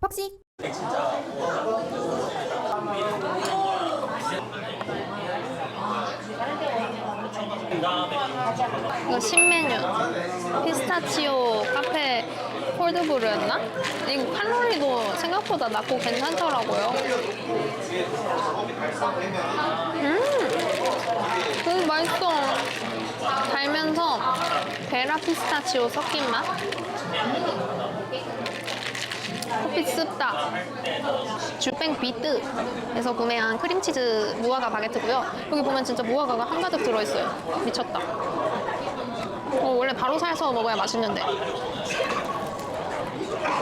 폭식. 이거 신메뉴 피스타치오 카페 콜드브루였나? 이거 칼로리도 생각보다 낮고 괜찮더라고요. 맛있어. 달면서 베라 피스타치오 섞인 맛. 커피 습다 주뱅 비트에서 구매한 크림치즈 무화과 바게트고요. 여기 보면 진짜 무화과가 한가득 들어있어요. 미쳤다. 원래 바로 사서 먹어야 맛있는데.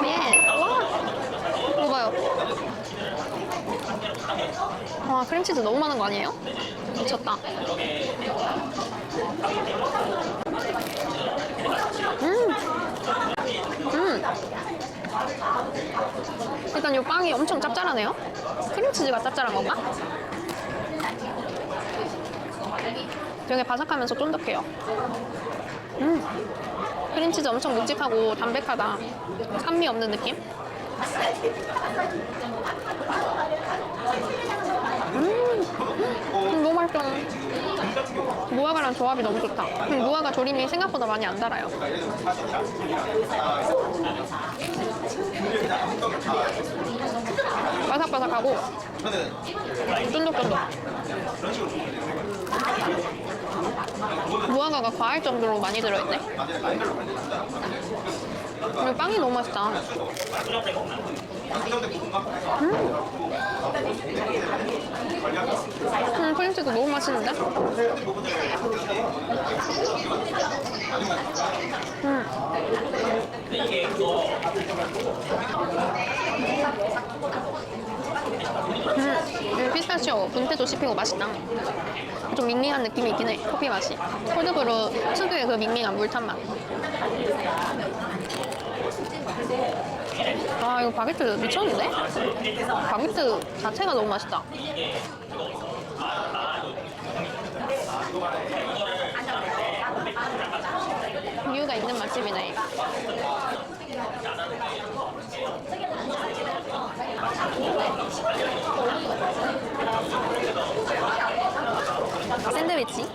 예. 와. 이거 봐요. 와, 크림치즈 너무 많은 거 아니에요? 미쳤다. 일단 이 빵이 엄청 짭짤하네요. 크림치즈가 짭짤한 건가? 되게 바삭하면서 쫀득해요. 크림치즈 엄청 묵직하고 담백하다. 산미 없는 느낌? 너무 맛있어. 무화과랑 조합이 너무 좋다. 무화과 조림이 생각보다 많이 안 달아요. 바삭바삭하고 쫀득쫀득. 무화과가 과할 정도로 많이 들어있네. 그리고 빵이 너무 맛있다. 크림치즈 너무 맛있는데? 피스타치오 분태도 씹히고 맛있다. 좀 밍밍한 느낌이 있긴 해. 커피 맛이. 콜드브루 특유의 그 밍밍한 물탄 맛. 아, 이거 바게트 미쳤는데? 바게트 자체가 너무 맛있다. 이유가 있는 맛집이네. 샌드위치.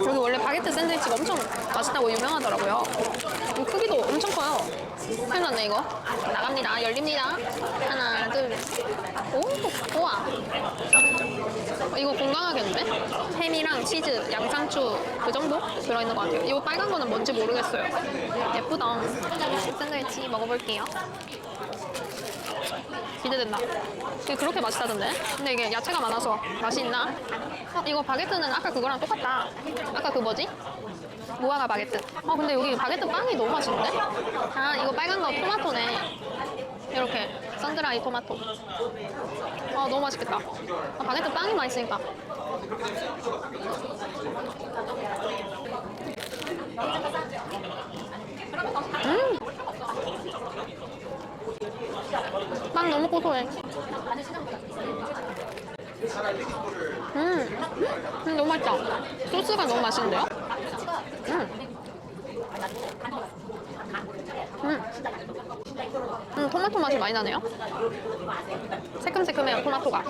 여기 원래 바게트 샌드위치가 엄청 맛있다고 유명하더라고요. 크기도 엄청 커요. 큰일 났네 이거. 나갑니다. 열립니다. 하나 둘. 오, 우와. 이거 건강하겠는데? 햄이랑 치즈, 양상추 그 정도 들어있는 것 같아요. 이거 빨간 거는 뭔지 모르겠어요. 예쁘다. 샌드위치 먹어볼게요. 기대된다. 이게 그렇게 맛있다던데? 근데 이게 야채가 많아서 맛이 있나? 이거 바게트는 아까 그거랑 똑같다. 아까 그 뭐지? 무화과 바게트. 근데 여기 바게트 빵이 너무 맛있는데? 아, 이거 빨간 거 토마토네. 이렇게 선드라이 토마토. 너무 맛있겠다. 바게트 빵이 맛있으니까. 빵 너무 고소해. 너무 맛있다. 소스가 너무 맛있는데요? 토마토 맛이 많이 나네요. 새큼새큼해요, 토마토가.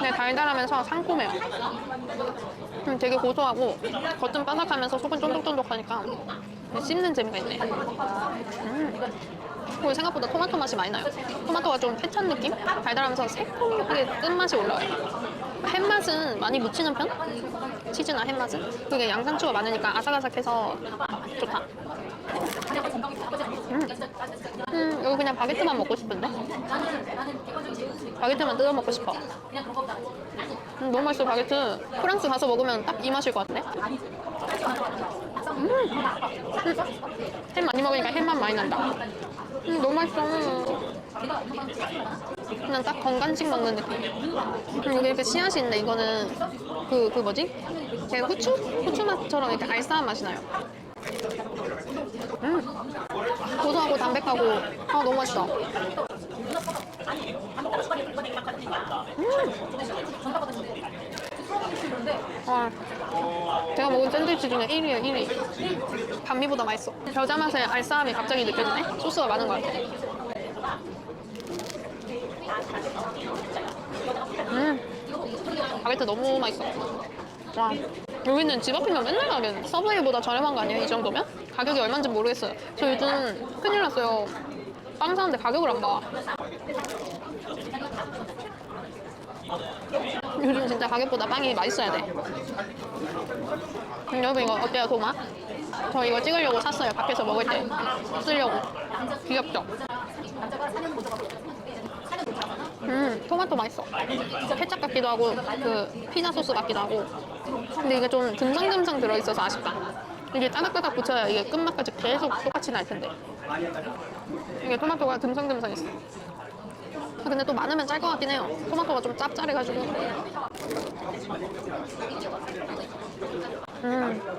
네, 달달하면서 상콤해요. 되게 고소하고 겉은 바삭하면서 속은 쫀득쫀득하니까 씹는 재미가 있네. 그리고 생각보다 토마토 맛이 많이 나요. 토마토가 좀 쾌찬 느낌? 달달하면서 새콤하게 끝맛이 올라와요. 햄맛은 많이 묻히는 편? 치즈나 햄맛은? 그게 양상추가 많으니까 아삭아삭해서 좋다. 이거 그냥 바게트만 먹고 싶은데? 바게트만 뜯어 먹고 싶어. 너무 맛있어, 바게트. 프랑스 가서 먹으면 딱 이 맛일 것 같네. 햄 많이 먹으니까 햄맛 많이 난다. 너무 맛있어. 그냥 딱 건강식 먹는 느낌. 여기 이렇게 씨앗이 있는데 이거는 그 뭐지? 걔가 후추 맛처럼 이렇게 알싸한 맛이 나요. 고소하고 담백하고 너무 맛있어. 와, 제가 먹은 샌드위치 중에 1위에요, 1위. 반미보다 맛있어. 겨자 맛의 알싸함이 갑자기 느껴지네. 소스가 많은 것 같아. 바게트 너무 맛있어. 와, 여기는 집 앞이면 맨날 가겠네. 서브웨이보다 저렴한 거 아니에요? 이 정도면? 가격이 얼마인지 모르겠어요. 저 요즘 큰일 났어요. 빵 사는데 가격을 안 봐. 요즘 진짜 가격보다 빵이 맛있어야 돼. 여러분 이거 어때요, 도마? 저 이거 찍으려고 샀어요. 밖에서 먹을 때 쓰려고. 귀엽죠? 토마토 맛있어. 케첩 같기도 하고 그 피자 소스 같기도 하고. 근데 이게 좀 듬성듬성 들어있어서 아쉽다. 이게 따닥따닥 붙여야 이게 끝맛까지 계속 똑같이 날 텐데. 이게 토마토가 듬성듬성 있어. 근데 또 많으면 짤 것 같긴 해요. 토마토가 좀 짭짤해가지고.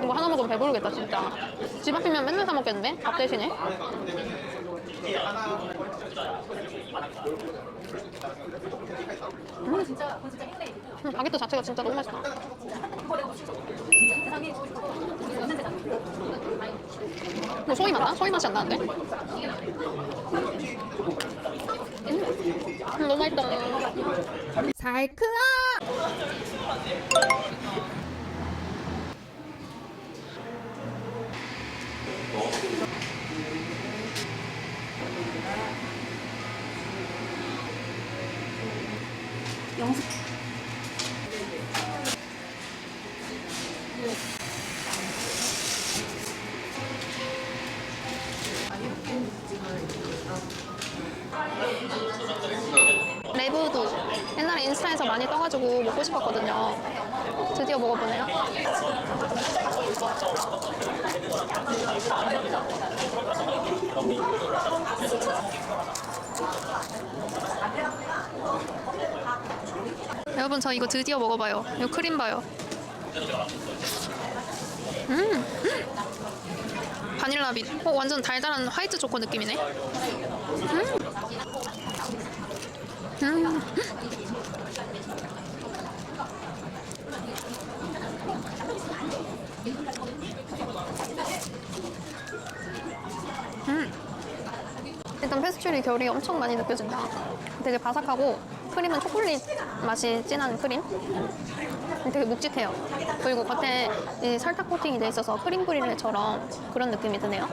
이거 하나 먹으면 배부르겠다 진짜. 집 앞이면 맨날 사 먹겠는데? 밥 대신에? 바게트 자체가 진짜 너무 맛있다. 뭐 소이 맛나? 소이 맛이 안 나는데? 너무 맛있다. 살크아! 레브도 옛날에 인스타에서 많이 떠가지고 먹고 싶었거든요. 드디어 먹어보네요. 여러분 저 이거 드디어 먹어봐요. 이거 크림 봐요. 바닐라빛. 완전 달달한 화이트 초코 느낌이네. 일단 페스츄리 결이 엄청 많이 느껴진다. 되게 바삭하고 크림은 초콜릿 맛이 진한 크림. 되게 묵직해요. 그리고 겉에 이 설탕 코팅이 돼 있어서 크림 브릴레처럼 그런 느낌이 드네요.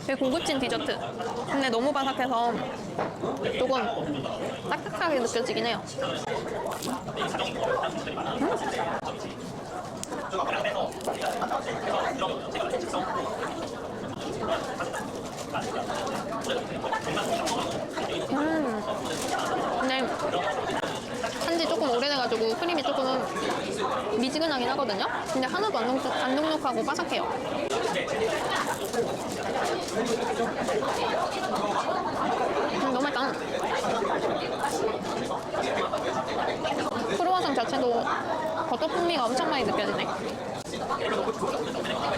되게 고급진 디저트. 근데 너무 바삭해서 조금 딱딱하게 느껴지긴 해요. 근데 산지 조금 오래돼가지고 크림이 조금 미지근하긴 하거든요. 근데 하나도 안 눅눅하고 바삭해요. 너무 맛있다. 크루아상 자체도 버터 풍미가 엄청 많이 느껴지네.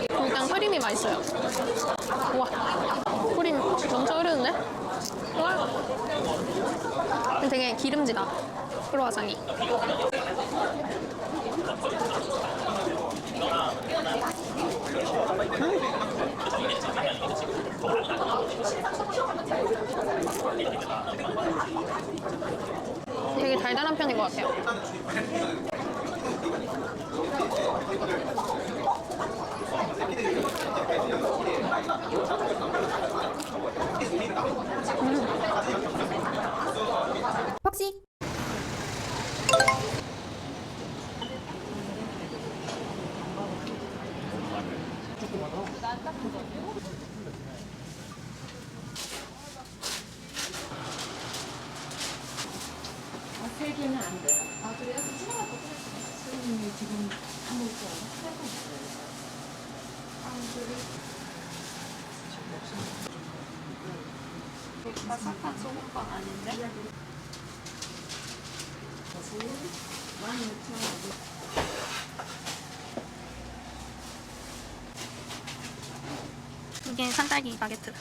일단 크림이 맛있어요. 우와, 크림 넘쳐 흐르는데? 우와. 되게 기름지다, 크루아상이. 되게 달달한 편인 것 같아요. 폭식. 세 개는 안 돼요. 아, 그래요? 선생님이 지금 한 먹지 않아? 바삭한 소금빵 아닌데? 이게 산딸기 바게트.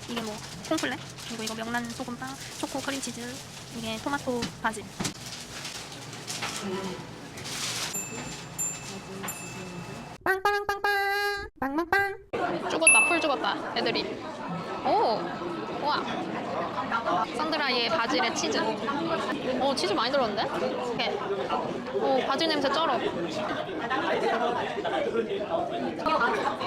이게 뭐 콩플레, 그리고 이거 명란 소금빵, 초코 크림치즈, 이게 토마토 바질. 빵빵빵빵 빵빵빵. 죽었다, 풀 죽었다, 애들이. 오, 우와. 산드라이의 바질에 치즈. 오, 치즈 많이 들었는데? 이렇게. 오, 바질 냄새 쩔어.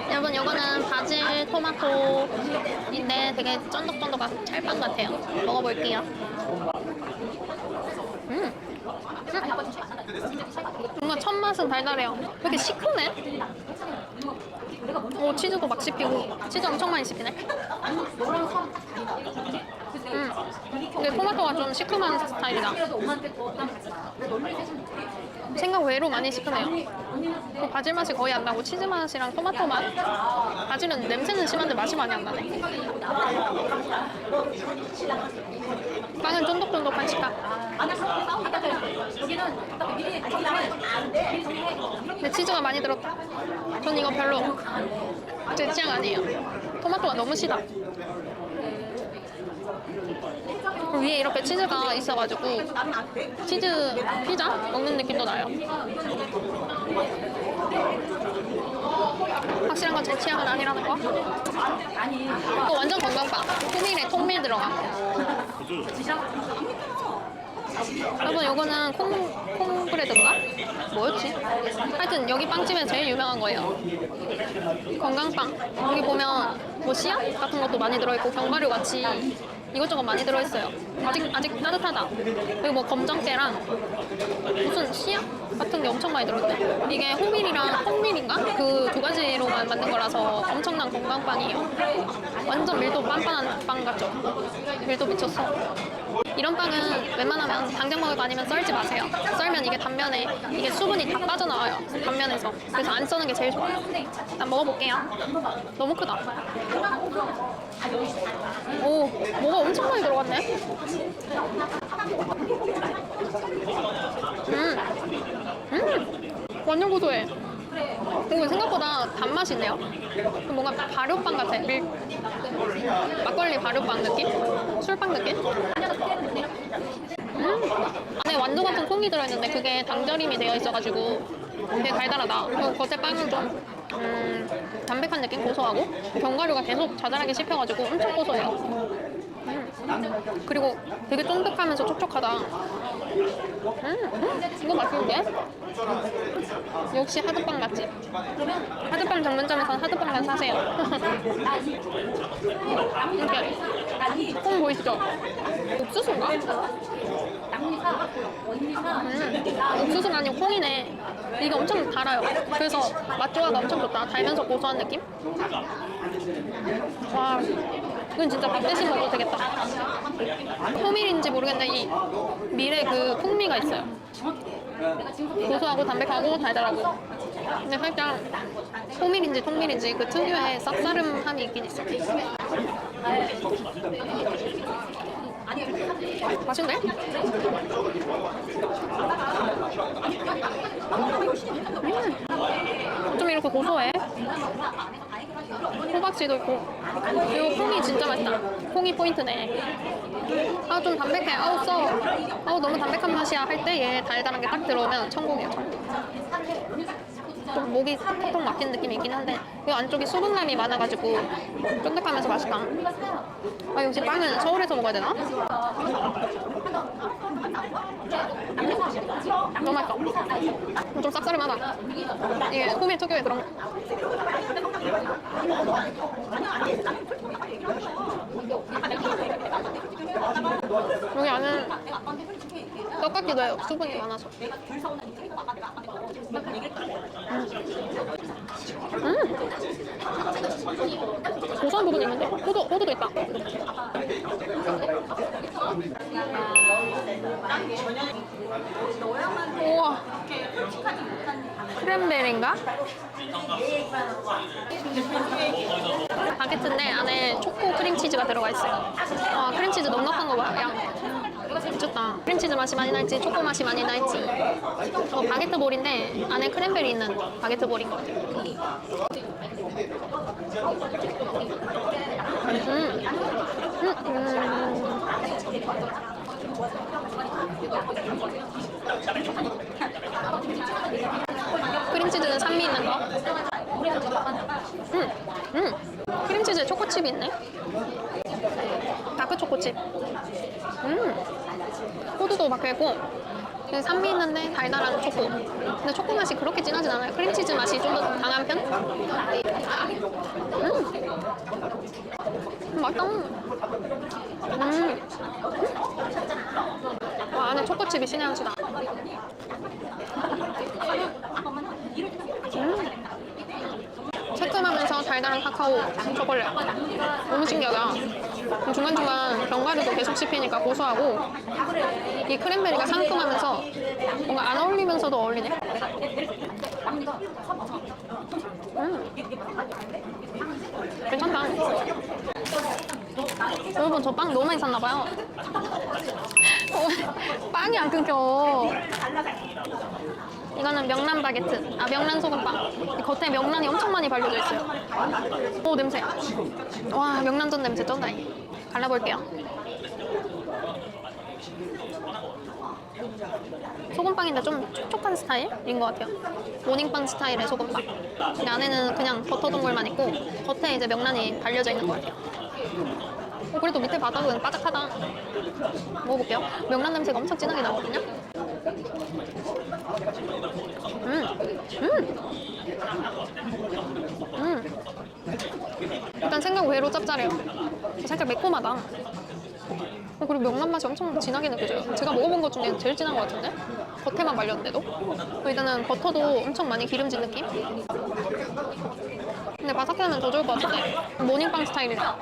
여러분, 이거는 바질 토마토인데 되게 쫀득쫀득한 찰빵 같아요. 먹어볼게요. 뭔가 첫 맛은 달달해요. 되게 시큼해. 오, 치즈도 막 씹히고. 치즈 엄청 많이 씹히네. 근데 토마토가 좀 시큼한 스타일이다. 생각 외로 많이 시큼해요. 바질 맛이 거의 안 나고 치즈 맛이랑 토마토 맛. 바질은 냄새는 심한데 맛이 많이 안 나네. 빵은 쫀득쫀득한 식감. 근데 치즈가 많이 들었다. 전 이거 별로 제 취향 아니에요. 토마토가 너무 시다. 위에 이렇게 치즈가 있어가지고 치즈 피자 먹는 느낌도 나요. 확실한 건 제 취향은 아니라는 거. 이거 완전 건강빵. 통밀에 통밀 들어가. 여러분, 요거는 콩브레드인가? 뭐였지? 하여튼 여기 빵집에 제일 유명한 거예요. 건강빵. 여기 보면 뭐 씨앗 같은 것도 많이 들어있고 견과류 같이 이것저것 많이 들어있어요. 아직 따뜻하다. 그리고 뭐 검정깨랑 무슨 씨앗 같은 게 엄청 많이 들어있네. 이게 호밀이랑 콩밀인가? 그 두 가지로만 만든 거라서 엄청난 건강빵이에요. 완전 밀도 빵빵한 빵 같죠? 밀도 미쳤어. 이런 빵은 웬만하면 당장 먹을 거 아니면 썰지 마세요. 썰면 이게 단면에 이게 수분이 다 빠져나와요. 단면에서. 그래서 안 써는 게 제일 좋아요. 일단 먹어볼게요. 너무 크다. 오, 뭐가 엄청 많이 들어갔네. 완전 고소해. 그리고 생각보다 단맛이네요. 뭔가 발효빵 같아. 막걸리 발효빵 느낌? 술빵 느낌? 안에 완두 같은 콩이 들어있는데 그게 당절임이 되어 있어가지고 되게 달달하다. 그리고 겉에 빵은 좀 담백한 느낌? 고소하고 견과류가 계속 자잘하게 씹혀가지고 엄청 고소해요. 그리고 되게 쫀득하면서 촉촉하다. 이거 맛있는데? 역시 하드빵 맛집. 하드빵 전문점에서는 하드빵만 사세요. 이렇게 콩 보이시죠? 옥수수인가? 옥수수가 아니고 콩이네. 이게 엄청 달아요. 그래서 맛 조화가 엄청 좋다. 달면서 고소한 느낌? 와, 이건 진짜 밥 대신 먹어도 되겠다. 호밀인지 모르겠는데 이 밀에 그 풍미가 있어요. 고소하고 담백하고 달달하고. 근데 살짝 호밀인지 통밀인지 그 특유의 쌉싸름함이 있긴 있어. 맛있네? 좀 이렇게 고소해. 호박씨도 있고. 그리고 콩이 진짜 맛있다. 콩이 포인트네. 아, 좀 담백해. 아우, 써. 아우, 너무 담백한 맛이야 할 때 얘 달달한 게 딱 들어오면 천국이야, 천국. 좀 목이 턱턱 막힌 느낌이 있긴 한데 이 안쪽에 수분감이 많아가지고 쫀득하면서 맛있다. 아, 역시 빵은 서울에서 먹어야 되나? 너무 맛있다. 좀 쌉싸름하다. 이게 호밀 특유의 그런 여기 안은 떡 같기도 해요. 수분이 많아서. 고소한 부분이 있는데? 호두도 있다. 우와. 크랜베리인가? 바게트인데 안에 초코 크림치즈가 들어가 있어요. 와, 크림치즈 넉넉한 거 봐요. 미쳤다. 크림치즈 맛이 많이 날지 초코 맛이 많이 날지. 바게트 볼인데 안에 크랜베리 있는 바게트 볼인 것 같아요. 크림치즈는 산미 있는 거. 크림치즈에 초코칩이 있네. 다크 초코칩. 호두도 박혀있고, 산미 있는데 달달한 초코. 근데 초코 맛이 그렇게 진하진 않아요. 크림치즈 맛이 좀 더 강한 편? 맛있다. 와, 안에 초코칩이 신의 한 수다. 새콤하면서 달달한 카카오 초콜릿. 너무 신기하다. 중간중간 견과류도 계속 씹히니까 고소하고, 이 크랜베리가 상큼하면서 뭔가 안 어울리면서도 어울리네. 괜찮다. 여러분, 저 빵 너무 많이 샀나봐요. 빵이 안 끊겨. 이거는 명란 바게트. 아, 명란 소금빵. 이 겉에 명란이 엄청 많이 발려져 있어요. 오, 냄새. 와, 명란젓 냄새 쩐다잉. 갈라볼게요. 소금빵인데 좀 촉촉한 스타일인 것 같아요. 모닝빵 스타일의 소금빵. 근데 안에는 그냥 버터 동굴만 있고 겉에 이제 명란이 발려져 있는 것 같아요. 그래도 밑에 바닥은 바삭하다. 먹어볼게요. 명란 냄새가 엄청 진하게 나거든요. 일단 생각 외로 짭짤해요. 살짝 매콤하다. 그리고 명란 맛이 엄청 진하게 느껴져요. 제가 먹어본 것 중에 제일 진한 것 같은데? 겉에만 말렸는데도? 일단은 버터도 엄청 많이 기름진 느낌? 근데 바삭하면 더 좋을 것 같은데? 모닝빵 스타일이다.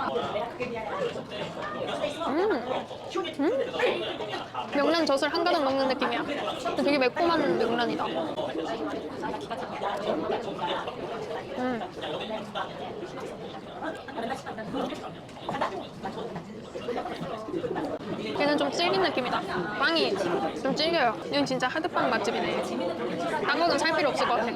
명란 젓을 한 가득 먹는 느낌이야. 근데 되게 매콤한 명란이다. 얘는 좀 질긴 느낌이다. 빵이 좀 질겨요. 이건 진짜 하드빵 맛집이네. 딴 거는 살 필요 없을 것 같아.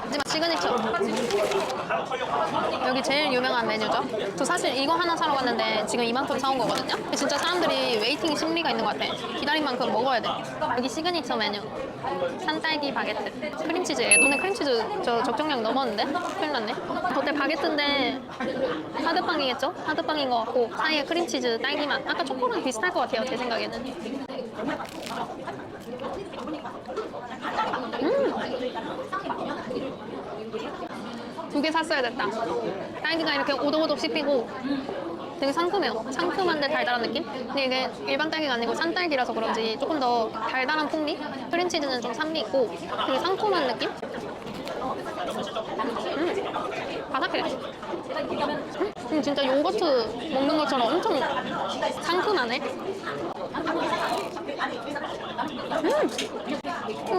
마지막 시그니처. 여기 제일 유명한 메뉴죠. 저 사실 이거 하나 사러 갔는데 지금 이만큼 사온 거거든요. 진짜 사람들이 웨이팅 심리가 있는 것 같아. 기다린 만큼 먹어야 돼. 여기 시그니처 메뉴. 산딸기 바게트. 크림치즈에 너네 크림치즈 저 적정량 넘었는데? 큰일 났네. 겉에 바게트인데 하드빵이겠죠? 하드빵인 것 같고 사이에 크림치즈, 딸기맛. 아까 초코랑 비슷할 것 같아요, 제 생각에는. 두 개 샀어야 됐다. 딸기가 이렇게 오독오독 씹히고 되게 상큼해요. 상큼한데 달달한 느낌? 근데 이게 일반 딸기가 아니고 산딸기라서 그런지 조금 더 달달한 풍미? 크림치즈는 좀 산미 있고 되게 상큼한 느낌? 바삭해. 진짜 요거트 먹는 것처럼 엄청 상큼하네.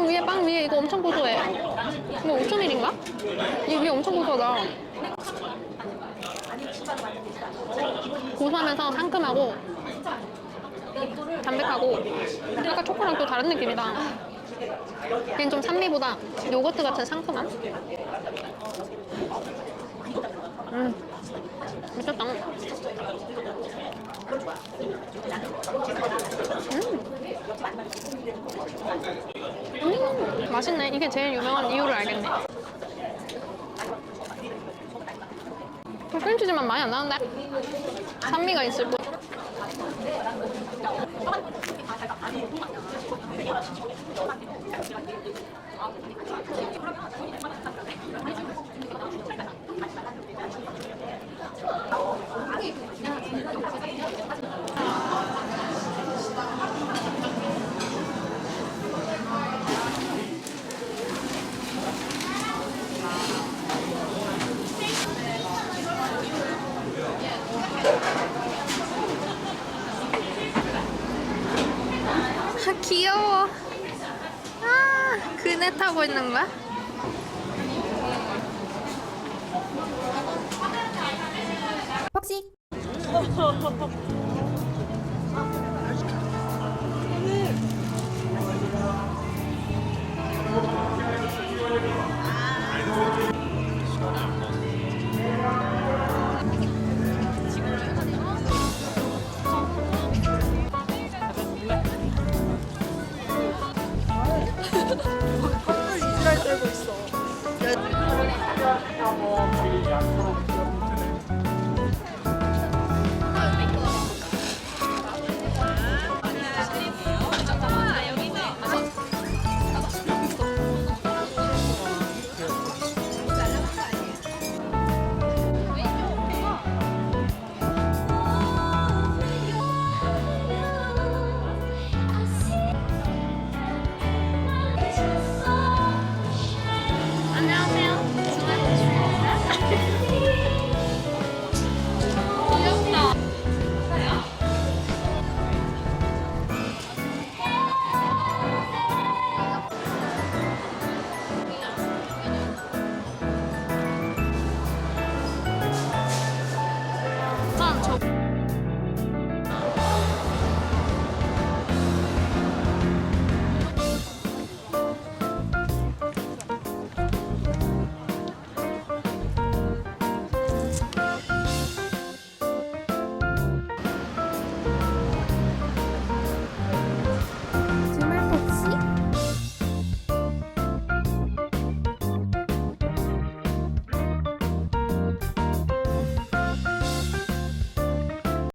위에 빵 위에 이거 엄청 고소해. 이거 5,000ml인가? 이 위에 엄청 고소하다. 고소하면서 상큼하고 담백하고 아까 초코랑 또 다른 느낌이다. 얘는 좀 산미보다 요거트 같은 상큼함? 미쳤다. 맛있네. 이게 제일 유명한 이유를 알겠네. 크림치즈만 많이 안 나는데? 산미가 있을 뿐. 아, 귀여워. 아, 그네 타고 있는 거야? 폭식